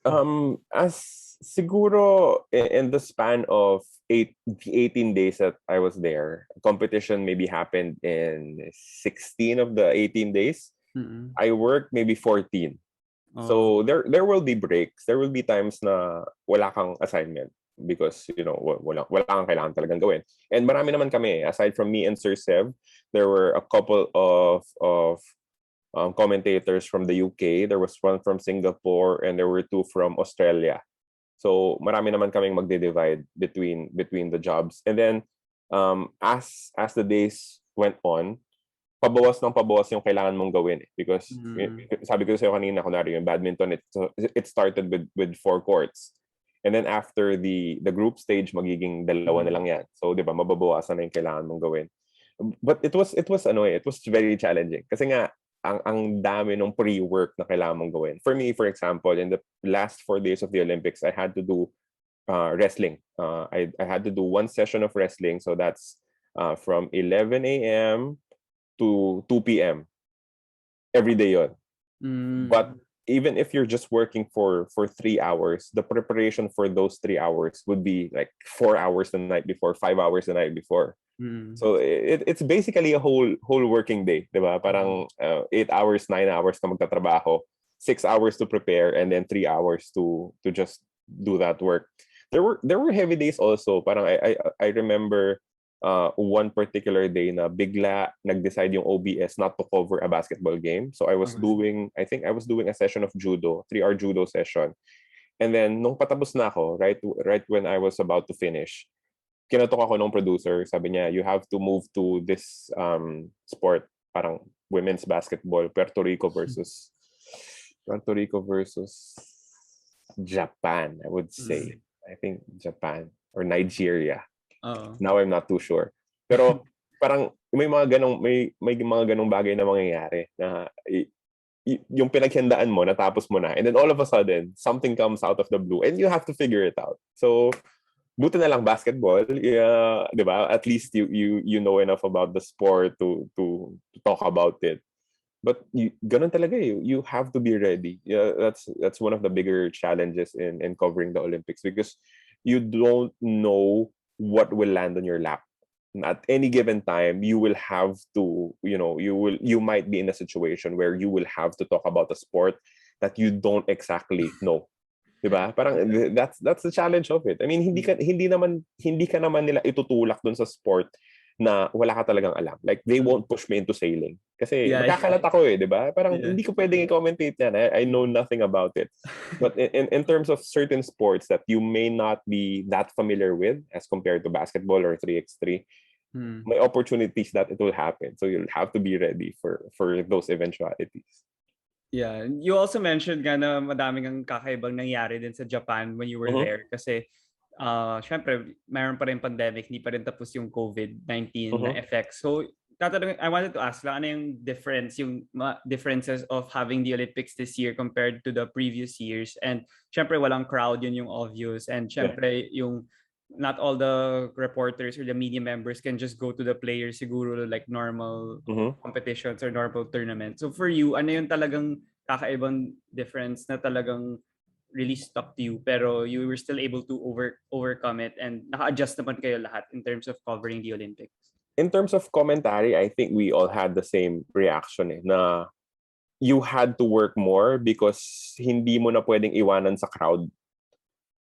As siguro in the span of the 18 days that I was there, competition maybe happened in 16 of the 18 days. Mm. I worked maybe 14. Oh. So there will be breaks. There will be times na wala kang assignment because wala kang kailangan talagang gawin. And marami naman kami, aside from me and Sir Sev, there were a couple of commentators from the UK. There was one from Singapore and there were two from Australia. So marami naman kaming magde-divide between the jobs. And then as the days went on, pabawas ng pabawas yung kailangan mong gawin because sabi ko sa'yo kanina, kunwari yung badminton, it started with 4 courts. And then after the group stage, magiging dalawa na lang yan. So, di ba, mababawasan na yung kailangan mong gawin. But it was very challenging. Kasi nga, ang dami ng pre-work na kailangan mong gawin. For me, for example, in the last 4 days of the Olympics, I had to do wrestling. I had to do one session of wrestling. So that's from 11 a.m. to 2 p.m. every day yon. But even if you're just working for 3 hours, the preparation for those 3 hours would be like 4 hours the night before, 5 hours the night before. So it's basically a whole working day, diba? Parang 8 hours, 9 hours ka magtatrabaho, 6 hours to prepare, and then 3 hours to just do that work. There were heavy days also. Parang I remember one particular day na bigla nag-decide yung OBS not to cover a basketball game. So I was doing a session of judo, 3-hour judo session. And then nung patapos na ako, right when I was about to finish, kinatok ako ng producer. Sabi niya, you have to move to this sport, parang women's basketball, Puerto Rico versus Japan, I would say. I think Japan or Nigeria. Now I'm not too sure. Pero parang may mga ganong bagay na mangyayari na yung pinaghandaan mo, natapos mo na, and then all of a sudden something comes out of the blue and you have to figure it out. So buti na lang basketball, yeah, 'di ba? At least you know enough about the sport to talk about it. But ganun talaga eh. You have to be ready. Yeah, that's one of the bigger challenges in covering the Olympics because you don't know what will land on your lap. At any given time, you will have to, you might be in a situation where you will have to talk about a sport that you don't exactly know. Diba? Parang that's the challenge of it. I mean, hindi ka naman nila itutulak dun sa sport na wala ka talagang alam. Like, they won't push me into sailing. Kasi magkakalat ako eh, di ba? Parang hindi ko pwedeng i-commentate yan. I know nothing about it. But in terms of certain sports that you may not be that familiar with as compared to basketball or 3x3, may opportunities that it will happen. So you'll have to be ready for those eventualities. Yeah. You also mentioned nga na madaming ang kakaibang nangyari din sa Japan when you were there kasi syempre, mayroon pa rin pandemic, hindi pa rin tapos yung COVID-19 na effect. So, I wanted to ask lang, ano yung differences of having the Olympics this year compared to the previous years? And syempre, walang crowd, yun yung obvious. And syempre, yung not all the reporters or the media members can just go to the players siguro like normal competitions or normal tournaments. So for you, ano yung talagang kakaibang difference na talagang really stuck to you pero you were still able to overcome it and naka-adjust naman kayo lahat in terms of covering the Olympics? In terms of commentary, I think we all had the same reaction na you had to work more because hindi mo na pwedeng iwanan sa crowd.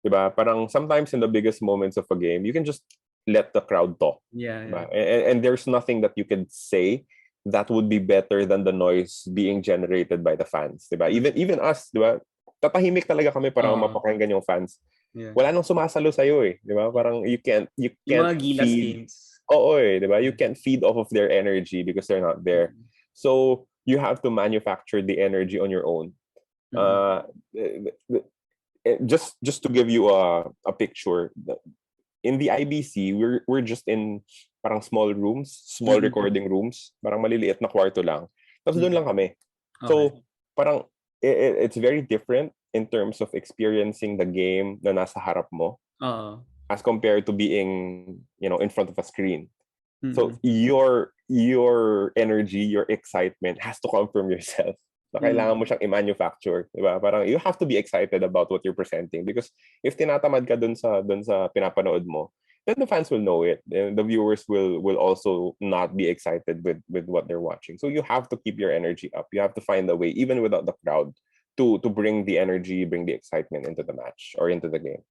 Diba? Parang sometimes in the biggest moments of a game, you can just let the crowd talk. Yeah. And there's nothing that you can say that would be better than the noise being generated by the fans. Diba? Even us, diba? Tatahimik talaga kami para mapakinggan yung fans. Yeah. Wala nang sumasalo sa'yo eh. Diba? Parang you can't yung mga gilas feed. games. Oo eh, diba? You can't feed off of their energy because they're not there. So you have to manufacture the energy on your own. Just to give you a picture, in the IBC, we're just in parang small rooms, small recording rooms, parang maliliit na kwarto lang. Tapos doon lang kami. So parang it's very different in terms of experiencing the game na nasa harap mo as compared to being, in front of a screen. So your energy, your excitement has to come from yourself. na kailangan mo siyang i-manufacture, di ba? Parang you have to be excited about what you're presenting because if tinatamad ka dun sa pinapanood mo, then the fans will know it. And the viewers will also not be excited with what they're watching. So you have to keep your energy up. You have to find a way, even without the crowd, to bring the energy, bring the excitement into the match or into the game.